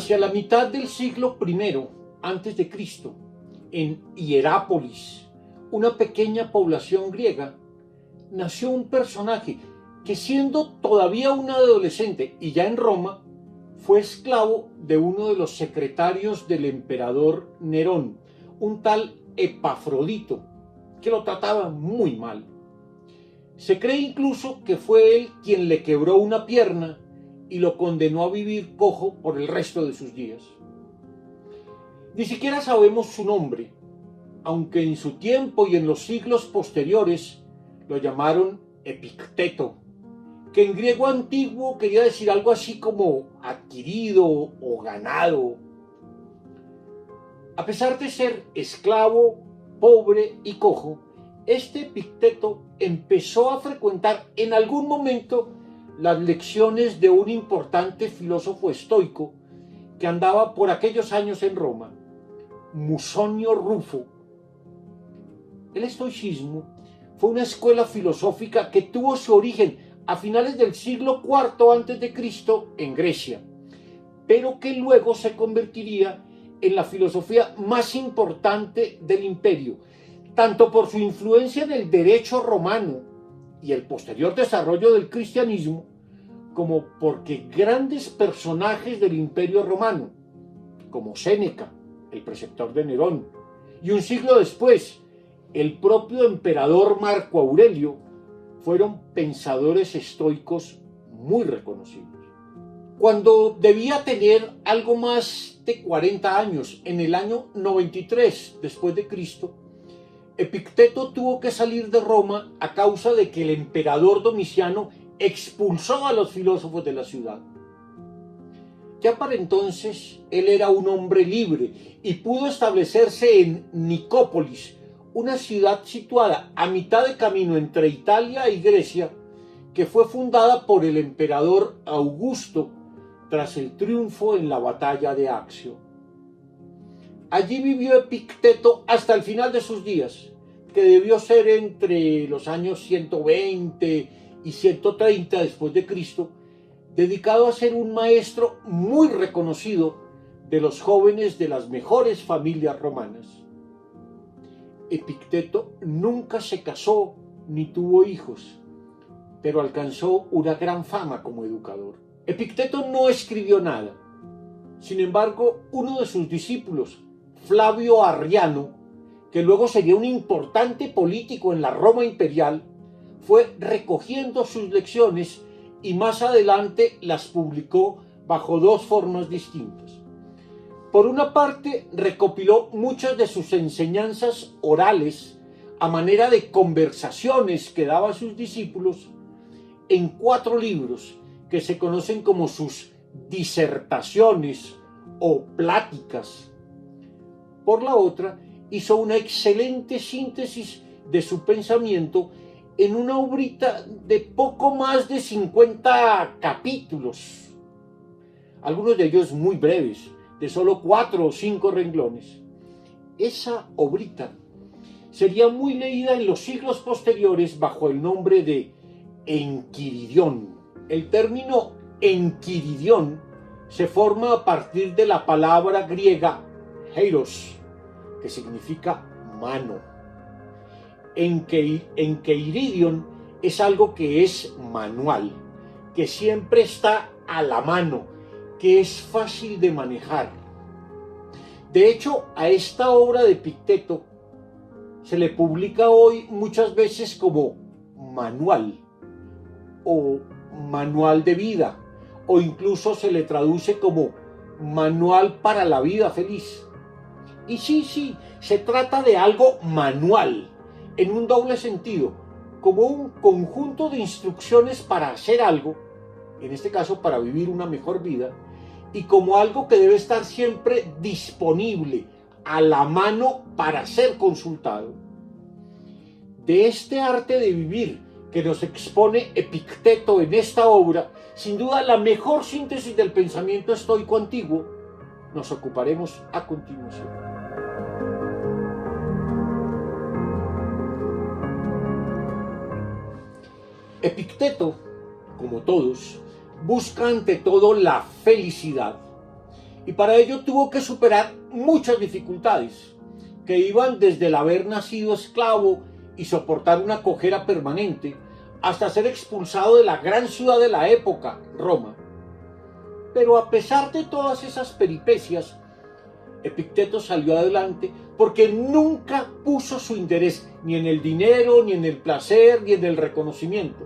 Hacia la mitad del siglo I antes de Cristo, en Hierápolis, una pequeña población griega, nació un personaje que, siendo todavía un adolescente y ya en Roma, fue esclavo de uno de los secretarios del emperador Nerón, un tal Epafrodito, que lo trataba muy mal. Se cree incluso que fue él quien le quebró una pierna y lo condenó a vivir cojo por el resto de sus días. Ni siquiera sabemos su nombre, aunque en su tiempo y en los siglos posteriores lo llamaron Epicteto, que en griego antiguo quería decir algo así como adquirido o ganado. A pesar de ser esclavo, pobre y cojo, este Epicteto empezó a frecuentar en algún momento las lecciones de un importante filósofo estoico que andaba por aquellos años en Roma, Musonio Rufo. El estoicismo fue una escuela filosófica que tuvo su origen a finales del siglo IV a.C. en Grecia, pero que luego se convertiría en la filosofía más importante del imperio, tanto por su influencia en el derecho romano y el posterior desarrollo del cristianismo, como porque grandes personajes del imperio romano, como Séneca, el preceptor de Nerón, y un siglo después, el propio emperador Marco Aurelio, fueron pensadores estoicos muy reconocidos. Cuando debía tener algo más de 40 años, en el año 93 después de Cristo, Epicteto tuvo que salir de Roma a causa de que el emperador Domiciano expulsó a los filósofos de la ciudad. Ya para entonces él era un hombre libre y pudo establecerse en Nicópolis, una ciudad situada a mitad de camino entre Italia y Grecia, que fue fundada por el emperador Augusto tras el triunfo en la batalla de Accio. Allí vivió Epicteto hasta el final de sus días, que debió ser entre los años 120 y 130 después de Cristo, dedicado a ser un maestro muy reconocido de los jóvenes de las mejores familias romanas. Epicteto nunca se casó ni tuvo hijos, pero alcanzó una gran fama como educador. Epicteto no escribió nada. Sin embargo, uno de sus discípulos, Flavio Arriano, que luego sería un importante político en la Roma imperial, fue recogiendo sus lecciones y más adelante las publicó bajo dos formas distintas. Por una parte, recopiló muchas de sus enseñanzas orales a manera de conversaciones que daba a sus discípulos en 4 libros que se conocen como sus disertaciones o pláticas. Por la otra, hizo una excelente síntesis de su pensamiento en una obrita de poco más de 50 capítulos, algunos de ellos muy breves, de solo 4 o 5 renglones. Esa obrita sería muy leída en los siglos posteriores bajo el nombre de Enquiridión. El término Enquiridión se forma a partir de la palabra griega heiros, que significa mano. Enqueiridion es algo que es manual, que siempre está a la mano, que es fácil de manejar. De hecho, a esta obra de Epicteto se le publica hoy muchas veces como manual o manual de vida, o incluso se le traduce como manual para la vida feliz. Y sí, se trata de algo manual, en un doble sentido, como un conjunto de instrucciones para hacer algo, en este caso para vivir una mejor vida, y como algo que debe estar siempre disponible, a la mano para ser consultado. De este arte de vivir que nos expone Epicteto en esta obra, sin duda la mejor síntesis del pensamiento estoico antiguo, nos ocuparemos a continuación. Epicteto, como todos, busca ante todo la felicidad y para ello tuvo que superar muchas dificultades, que iban desde el haber nacido esclavo y soportar una cojera permanente, hasta ser expulsado de la gran ciudad de la época, Roma. Pero a pesar de todas esas peripecias, Epicteto salió adelante porque nunca puso su interés ni en el dinero, ni en el placer, ni en el reconocimiento.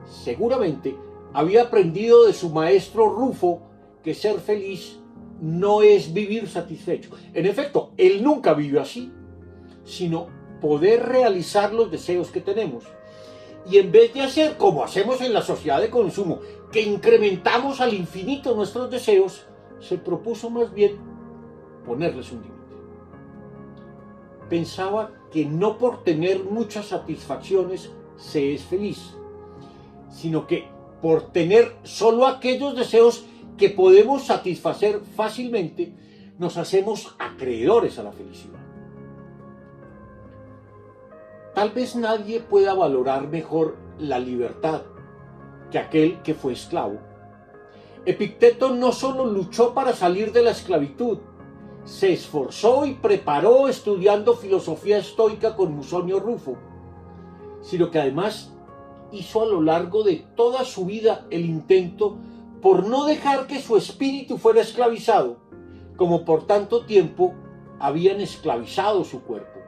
Seguramente había aprendido de su maestro Rufo que ser feliz no es vivir satisfecho. En efecto, él nunca vivió así, sino poder realizar los deseos que tenemos. Y en vez de hacer como hacemos en la sociedad de consumo, que incrementamos al infinito nuestros deseos, se propuso más bien ponerles un límite. Pensaba que no por tener muchas satisfacciones se es feliz, sino que por tener solo aquellos deseos que podemos satisfacer fácilmente, nos hacemos acreedores a la felicidad. Tal vez nadie pueda valorar mejor la libertad que aquel que fue esclavo. Epicteto no solo luchó para salir de la esclavitud, se esforzó y preparó estudiando filosofía estoica con Musonio Rufo, sino que además hizo a lo largo de toda su vida el intento por no dejar que su espíritu fuera esclavizado, como por tanto tiempo habían esclavizado su cuerpo.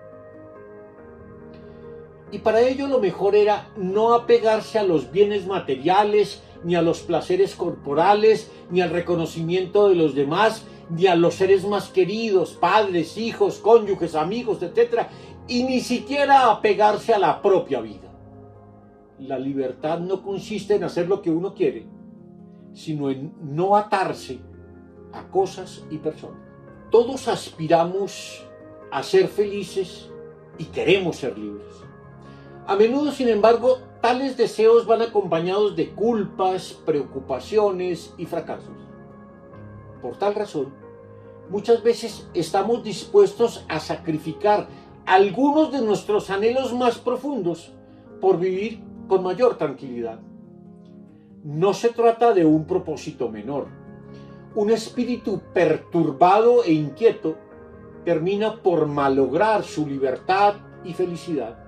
Y para ello lo mejor era no apegarse a los bienes materiales, ni a los placeres corporales, ni al reconocimiento de los demás, ni a los seres más queridos, padres, hijos, cónyuges, amigos, etc., y ni siquiera apegarse a la propia vida. La libertad no consiste en hacer lo que uno quiere, sino en no atarse a cosas y personas. Todos aspiramos a ser felices y queremos ser libres. A menudo, sin embargo, tales deseos van acompañados de culpas, preocupaciones y fracasos. Por tal razón, muchas veces estamos dispuestos a sacrificar algunos de nuestros anhelos más profundos por vivir con mayor tranquilidad. No se trata de un propósito menor. Un espíritu perturbado e inquieto termina por malograr su libertad y felicidad.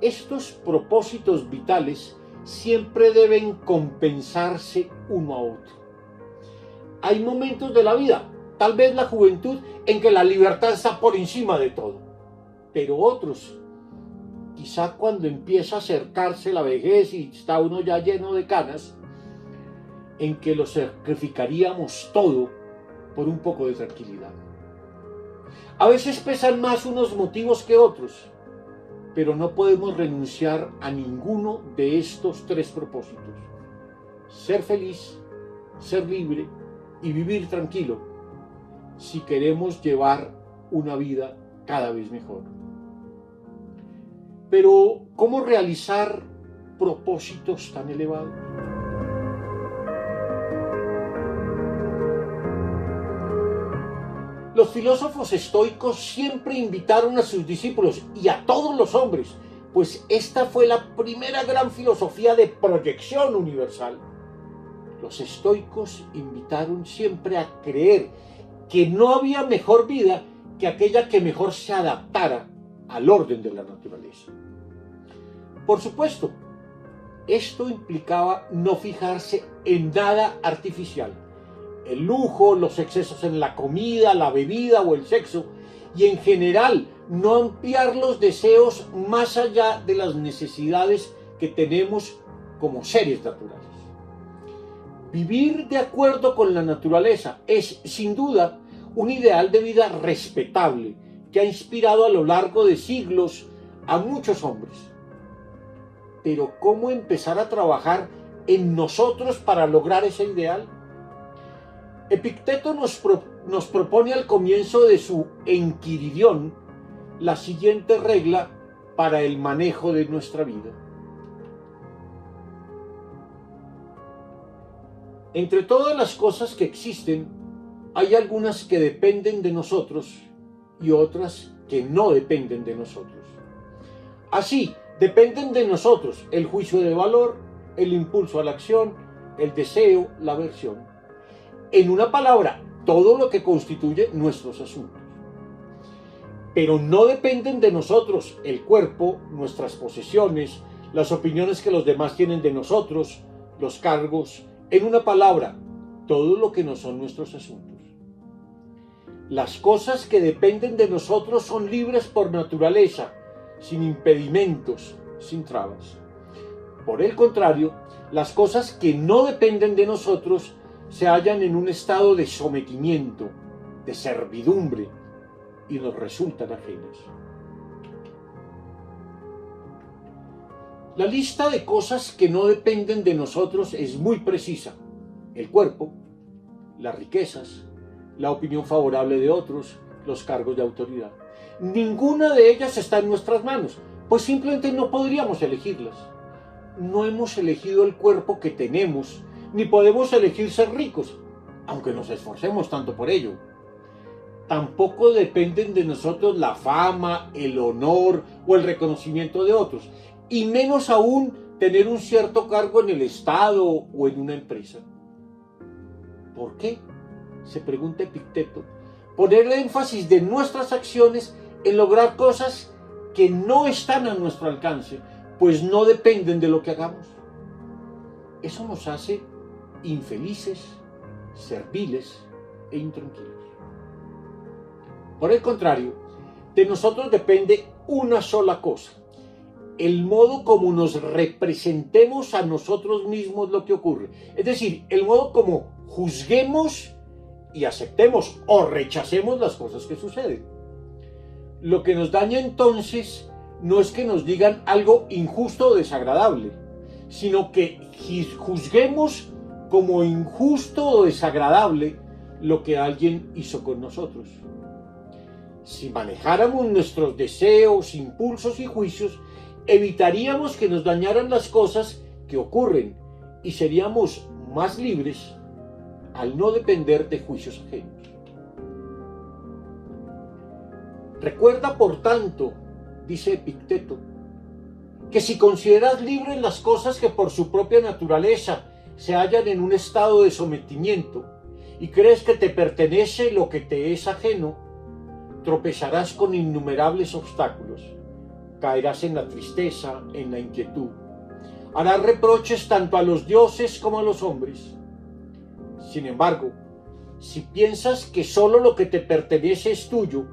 Estos propósitos vitales siempre deben compensarse uno a otro. Hay momentos de la vida, tal vez la juventud, en que la libertad está por encima de todo, pero otros, quizá cuando empieza a acercarse la vejez y está uno ya lleno de canas, en que lo sacrificaríamos todo por un poco de tranquilidad. A veces pesan más unos motivos que otros, pero no podemos renunciar a ninguno de estos tres propósitos: ser feliz, ser libre y vivir tranquilo, si queremos llevar una vida cada vez mejor. Pero, ¿cómo realizar propósitos tan elevados? Los filósofos estoicos siempre invitaron a sus discípulos y a todos los hombres, pues esta fue la primera gran filosofía de proyección universal. Los estoicos invitaron siempre a creer que no había mejor vida que aquella que mejor se adaptara al orden de la naturaleza. Por supuesto, esto implicaba no fijarse en nada artificial: el lujo, los excesos en la comida, la bebida o el sexo, y en general no ampliar los deseos más allá de las necesidades que tenemos como seres naturales. Vivir de acuerdo con la naturaleza es, sin duda, un ideal de vida respetable que ha inspirado a lo largo de siglos a muchos hombres. Pero ¿cómo empezar a trabajar en nosotros para lograr ese ideal? Epicteto nos propone al comienzo de su Enquiridión la siguiente regla para el manejo de nuestra vida. Entre todas las cosas que existen, hay algunas que dependen de nosotros y otras que no dependen de nosotros. Así, dependen de nosotros el juicio de valor, el impulso a la acción, el deseo, la aversión. En una palabra, todo lo que constituye nuestros asuntos. Pero no dependen de nosotros el cuerpo, nuestras posesiones, las opiniones que los demás tienen de nosotros, los cargos. En una palabra, todo lo que no son nuestros asuntos. Las cosas que dependen de nosotros son libres por naturaleza, sin impedimentos, sin trabas. Por el contrario, las cosas que no dependen de nosotros se hallan en un estado de sometimiento, de servidumbre, y nos resultan ajenas. La lista de cosas que no dependen de nosotros es muy precisa. El cuerpo, las riquezas, la opinión favorable de otros, los cargos de autoridad. Ninguna de ellas está en nuestras manos, pues simplemente no podríamos elegirlas. No hemos elegido el cuerpo que tenemos, ni podemos elegir ser ricos, aunque nos esforcemos tanto por ello. Tampoco dependen de nosotros la fama, el honor o el reconocimiento de otros, y menos aún tener un cierto cargo en el Estado o en una empresa. ¿Por qué?, se pregunta Epicteto. Poner el énfasis de nuestras acciones en lograr cosas que no están a nuestro alcance, pues no dependen de lo que hagamos. Eso nos hace infelices, serviles e intranquilos. Por el contrario, de nosotros depende una sola cosa: el modo como nos representemos a nosotros mismos lo que ocurre. Es decir, el modo como juzguemos y aceptemos o rechacemos las cosas que suceden. Lo que nos daña entonces no es que nos digan algo injusto o desagradable, sino que juzguemos como injusto o desagradable lo que alguien hizo con nosotros. Si manejáramos nuestros deseos, impulsos y juicios, evitaríamos que nos dañaran las cosas que ocurren y seríamos más libres al no depender de juicios ajenos. Recuerda, por tanto, dice Epicteto, que si consideras libres las cosas que por su propia naturaleza se hallan en un estado de sometimiento y crees que te pertenece lo que te es ajeno, tropezarás con innumerables obstáculos, caerás en la tristeza, en la inquietud, harás reproches tanto a los dioses como a los hombres. Sin embargo, si piensas que solo lo que te pertenece es tuyo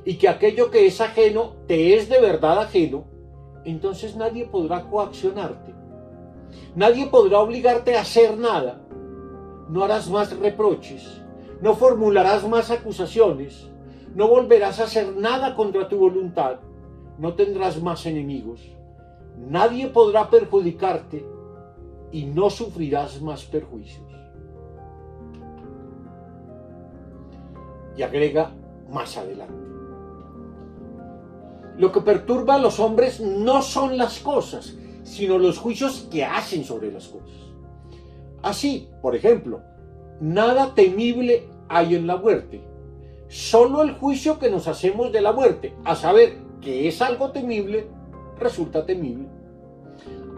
y que aquello que es ajeno te es de verdad ajeno, entonces nadie podrá coaccionarte, nadie podrá obligarte a hacer nada, no harás más reproches, no formularás más acusaciones, no volverás a hacer nada contra tu voluntad, no tendrás más enemigos, nadie podrá perjudicarte y no sufrirás más perjuicios. Y agrega más adelante: lo que perturba a los hombres no son las cosas, sino los juicios que hacen sobre las cosas. Así, por ejemplo, nada temible hay en la muerte, solo el juicio que nos hacemos de la muerte, a saber que es algo temible, resulta temible.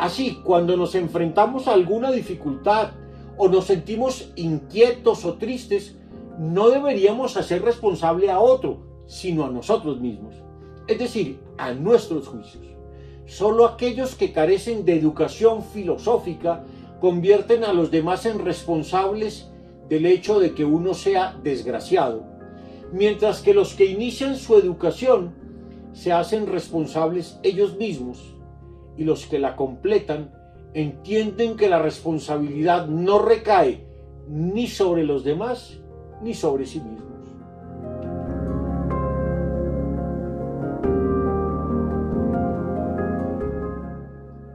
Así, cuando nos enfrentamos a alguna dificultad o nos sentimos inquietos o tristes, no deberíamos hacer responsable a otro, sino a nosotros mismos, es decir, a nuestros juicios. Solo aquellos que carecen de educación filosófica convierten a los demás en responsables del hecho de que uno sea desgraciado, mientras que los que inician su educación se hacen responsables ellos mismos, y los que la completan entienden que la responsabilidad no recae ni sobre los demás ni sobre sí mismos.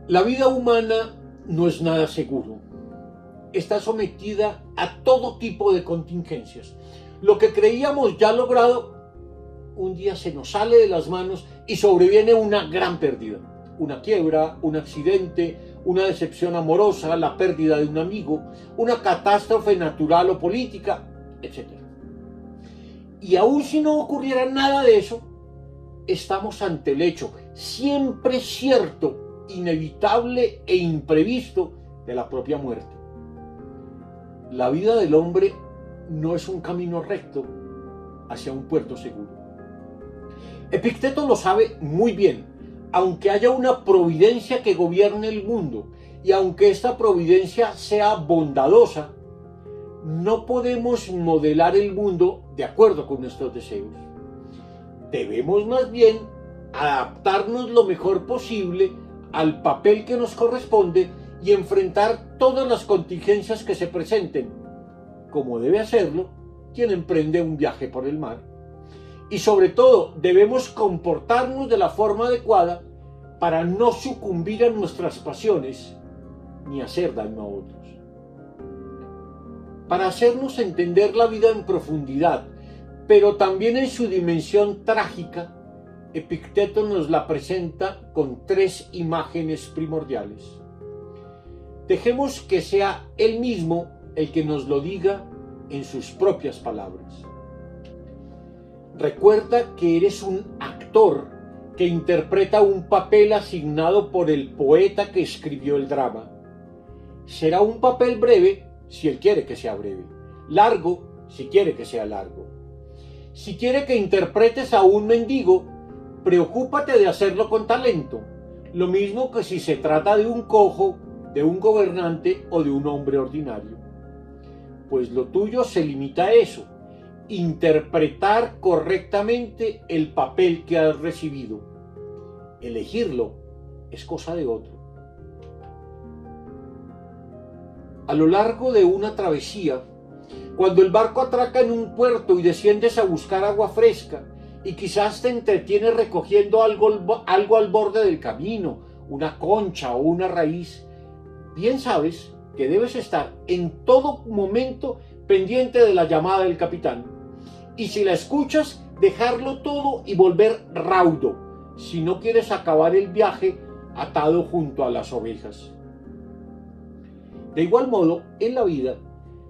La vida humana no es nada seguro. Está sometida a todo tipo de contingencias. Lo que creíamos ya logrado, un día se nos sale de las manos y sobreviene una gran pérdida. Una quiebra, un accidente, una decepción amorosa, la pérdida de un amigo, una catástrofe natural o política, etc. Y aun si no ocurriera nada de eso, estamos ante el hecho siempre cierto, inevitable e imprevisto de la propia muerte. La vida del hombre no es un camino recto hacia un puerto seguro. Epicteto lo sabe muy bien. Aunque haya una providencia que gobierne el mundo y aunque esta providencia sea bondadosa, no podemos modelar el mundo de acuerdo con nuestros deseos. Debemos más bien adaptarnos lo mejor posible al papel que nos corresponde y enfrentar todas las contingencias que se presenten, como debe hacerlo quien emprende un viaje por el mar. Y sobre todo, debemos comportarnos de la forma adecuada para no sucumbir a nuestras pasiones ni hacer daño a otros. Para hacernos entender la vida en profundidad, pero también en su dimensión trágica, Epicteto nos la presenta con 3 imágenes primordiales. Dejemos que sea él mismo el que nos lo diga en sus propias palabras. Recuerda que eres un actor que interpreta un papel asignado por el poeta que escribió el drama. Será un papel breve si él quiere que sea breve, largo si quiere que sea largo. Si quiere que interpretes a un mendigo, preocúpate de hacerlo con talento, lo mismo que si se trata de un cojo, de un gobernante o de un hombre ordinario. Pues lo tuyo se limita a eso: interpretar correctamente el papel que has recibido. Elegirlo es cosa de otro. A lo largo de una travesía, cuando el barco atraca en un puerto y desciendes a buscar agua fresca y quizás te entretienes recogiendo algo al borde del camino, una concha o una raíz, bien sabes que debes estar en todo momento pendiente de la llamada del capitán. Y si la escuchas, dejarlo todo y volver raudo, si no quieres acabar el viaje atado junto a las ovejas. De igual modo, en la vida,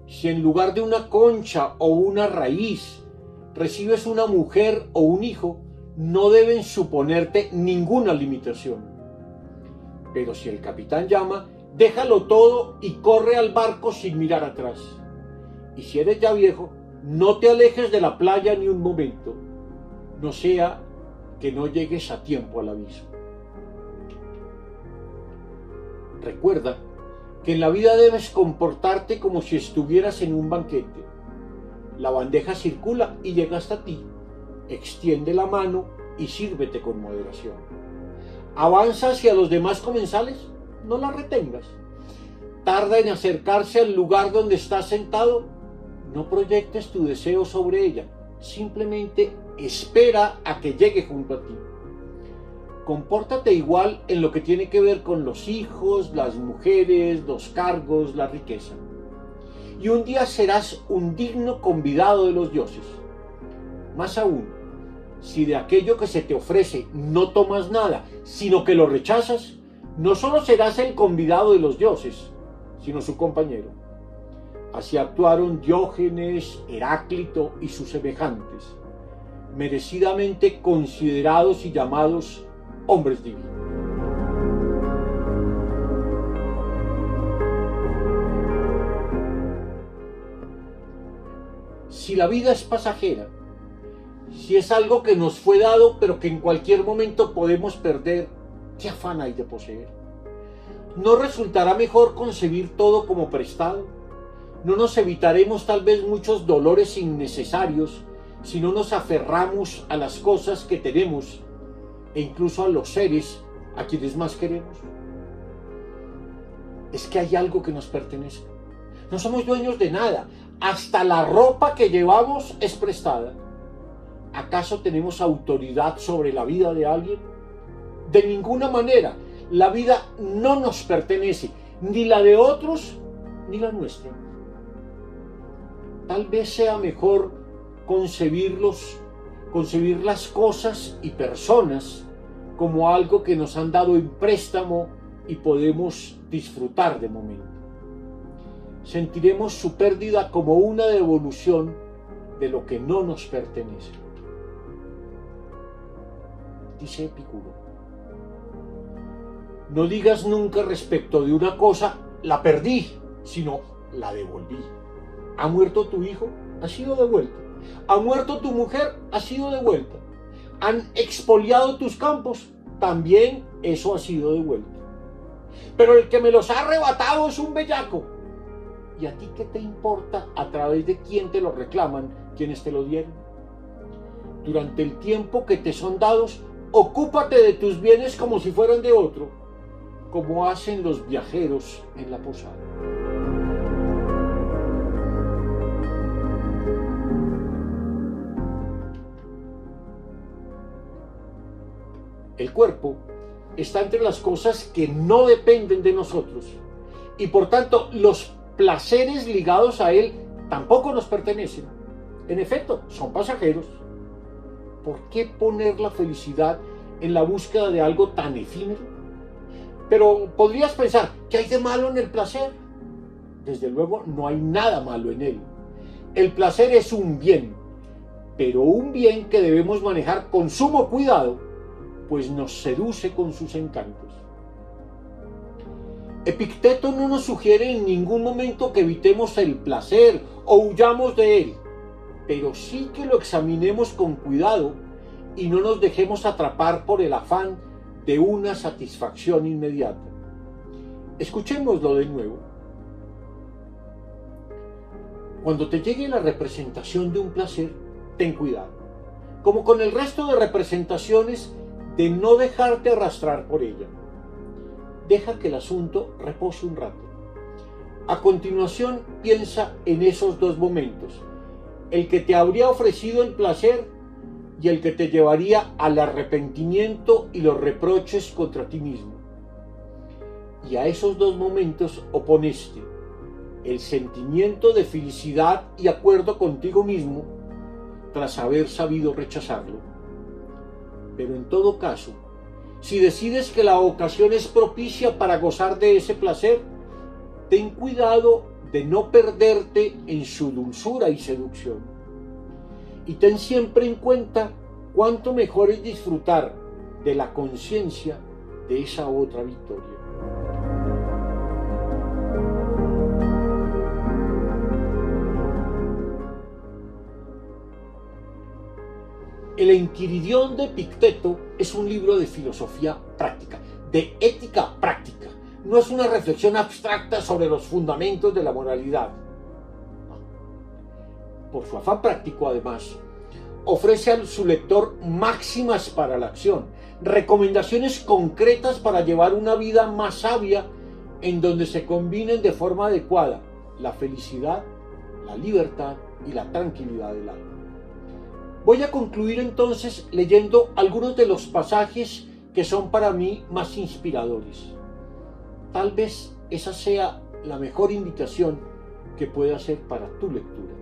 si en lugar de una concha o una raíz recibes una mujer o un hijo, no deben suponerte ninguna limitación. Pero si el capitán llama, déjalo todo y corre al barco sin mirar atrás. Y si eres ya viejo, no te alejes de la playa ni un momento, no sea que no llegues a tiempo al aviso. Recuerda que en la vida debes comportarte como si estuvieras en un banquete. La bandeja circula y llega hasta ti. Extiende la mano y sírvete con moderación. Avanza hacia los demás comensales, no la retengas. Tarda en acercarse al lugar donde estás sentado, no proyectes tu deseo sobre ella, simplemente espera a que llegue junto a ti. Compórtate igual en lo que tiene que ver con los hijos, las mujeres, los cargos, la riqueza. Y un día serás un digno convidado de los dioses. Más aún, si de aquello que se te ofrece no tomas nada, sino que lo rechazas, no solo serás el convidado de los dioses, sino su compañero. Así actuaron Diógenes, Heráclito y sus semejantes, merecidamente considerados y llamados hombres divinos. Si la vida es pasajera, si es algo que nos fue dado pero que en cualquier momento podemos perder, ¿qué afán hay de poseer? ¿No resultará mejor concebir todo como prestado? ¿No nos evitaremos tal vez muchos dolores innecesarios si no nos aferramos a las cosas que tenemos e incluso a los seres a quienes más queremos? Es que hay algo que nos pertenece. No somos dueños de nada. Hasta la ropa que llevamos es prestada. ¿Acaso tenemos autoridad sobre la vida de alguien? De ninguna manera. La vida no nos pertenece, ni la de otros, ni la nuestra. Tal vez sea mejor concebir las cosas y personas como algo que nos han dado en préstamo y podemos disfrutar de momento. Sentiremos su pérdida como una devolución de lo que no nos pertenece. Dice Epicuro: no digas nunca respecto de una cosa, la perdí, sino la devolví. Ha muerto tu hijo, ha sido devuelto. Ha muerto tu mujer, ha sido devuelta. Han expoliado tus campos, también eso ha sido devuelto. Pero el que me los ha arrebatado es un bellaco. ¿Y a ti qué te importa a través de quién te lo reclaman, quienes te lo dieron? Durante el tiempo que te son dados, ocúpate de tus bienes como si fueran de otro, como hacen los viajeros en la posada. El cuerpo está entre las cosas que no dependen de nosotros y por tanto los placeres ligados a él tampoco nos pertenecen. En efecto, son pasajeros. ¿Por qué poner la felicidad en la búsqueda de algo tan efímero? Pero podrías pensar, ¿qué hay de malo en el placer? Desde luego no hay nada malo en él. El placer es un bien, pero un bien que debemos manejar con sumo cuidado, pues nos seduce con sus encantos. Epicteto no nos sugiere en ningún momento que evitemos el placer o huyamos de él, pero sí que lo examinemos con cuidado y no nos dejemos atrapar por el afán de una satisfacción inmediata. Escuchémoslo de nuevo. Cuando te llegue la representación de un placer, ten cuidado. Como con el resto de representaciones, de no dejarte arrastrar por ella. Deja que el asunto repose un rato. A continuación, piensa en esos dos momentos, el que te habría ofrecido el placer y el que te llevaría al arrepentimiento y los reproches contra ti mismo. Y a esos dos momentos oponeste el sentimiento de felicidad y acuerdo contigo mismo tras haber sabido rechazarlo. Pero en todo caso, si decides que la ocasión es propicia para gozar de ese placer, ten cuidado de no perderte en su dulzura y seducción. Y ten siempre en cuenta cuánto mejor es disfrutar de la conciencia de esa otra victoria. El Enquiridión de Epicteto es un libro de filosofía práctica, de ética práctica. No es una reflexión abstracta sobre los fundamentos de la moralidad. Por su afán práctico, además, ofrece a su lector máximas para la acción, recomendaciones concretas para llevar una vida más sabia en donde se combinen de forma adecuada la felicidad, la libertad y la tranquilidad del alma. Voy a concluir entonces leyendo algunos de los pasajes que son para mí más inspiradores. Tal vez esa sea la mejor invitación que pueda hacer para tu lectura.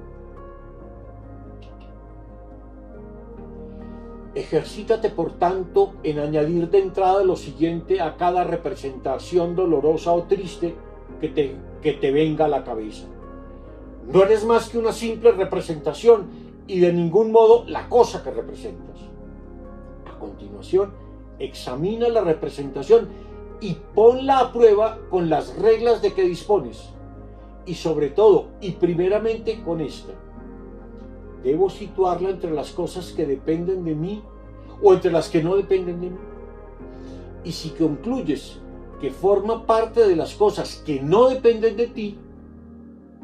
Ejercítate, por tanto, en añadir de entrada lo siguiente a cada representación dolorosa o triste que te venga a la cabeza. No eres más que una simple representación y de ningún modo la cosa que representas. A continuación, examina la representación y ponla a prueba con las reglas de que dispones. Y sobre todo, y primeramente con esta. ¿Debo situarla entre las cosas que dependen de mí o entre las que no dependen de mí? Y si concluyes que forma parte de las cosas que no dependen de ti,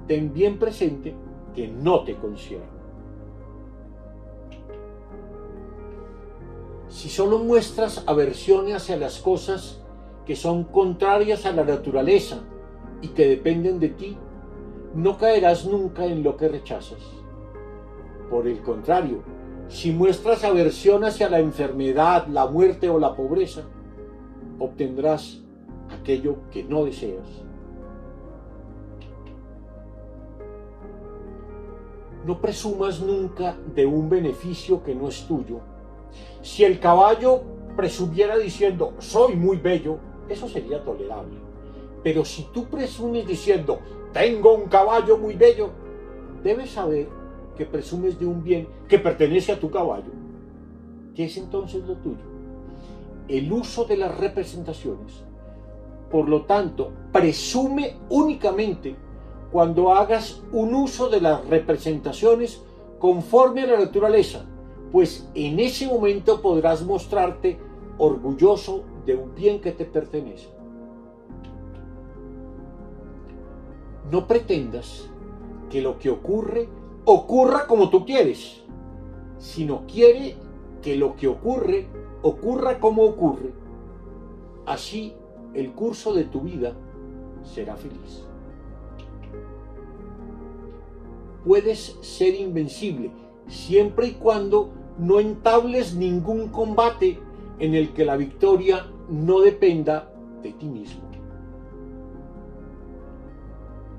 ten bien presente que no te concierne. Si solo muestras aversión hacia las cosas que son contrarias a la naturaleza y que dependen de ti, no caerás nunca en lo que rechazas. Por el contrario, si muestras aversión hacia la enfermedad, la muerte o la pobreza, obtendrás aquello que no deseas. No presumas nunca de un beneficio que no es tuyo. Si el caballo presumiera diciendo, soy muy bello, eso sería tolerable. Pero si tú presumes diciendo, tengo un caballo muy bello, debes saber que presumes de un bien que pertenece a tu caballo. ¿Qué es entonces lo tuyo? El uso de las representaciones. Por lo tanto, presume únicamente cuando hagas un uso de las representaciones conforme a la naturaleza, pues en ese momento podrás mostrarte orgulloso de un bien que te pertenece. No pretendas que lo que ocurre ocurra como tú quieres, sino quiere que lo que ocurre ocurra como ocurre. Así el curso de tu vida será feliz. Puedes ser invencible siempre y cuando no entables ningún combate en el que la victoria no dependa de ti mismo.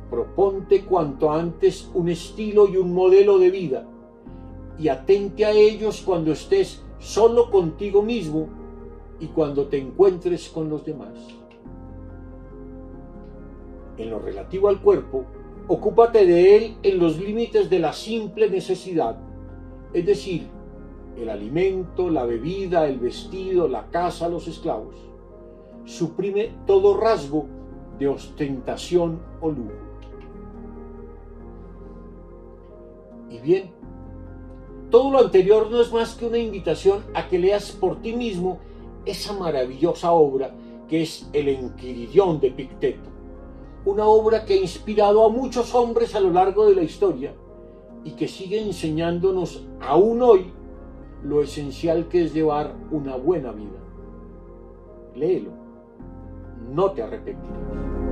Proponte cuanto antes un estilo y un modelo de vida y atente a ellos cuando estés solo contigo mismo y cuando te encuentres con los demás. En lo relativo al cuerpo, ocúpate de él en los límites de la simple necesidad, es decir, el alimento, la bebida, el vestido, la casa, los esclavos. Suprime todo rasgo de ostentación o lujo. Y bien, todo lo anterior no es más que una invitación a que leas por ti mismo esa maravillosa obra que es el Enquiridión de Epicteto, una obra que ha inspirado a muchos hombres a lo largo de la historia y que sigue enseñándonos aún hoy lo esencial que es llevar una buena vida. Léelo, no te arrepentirás.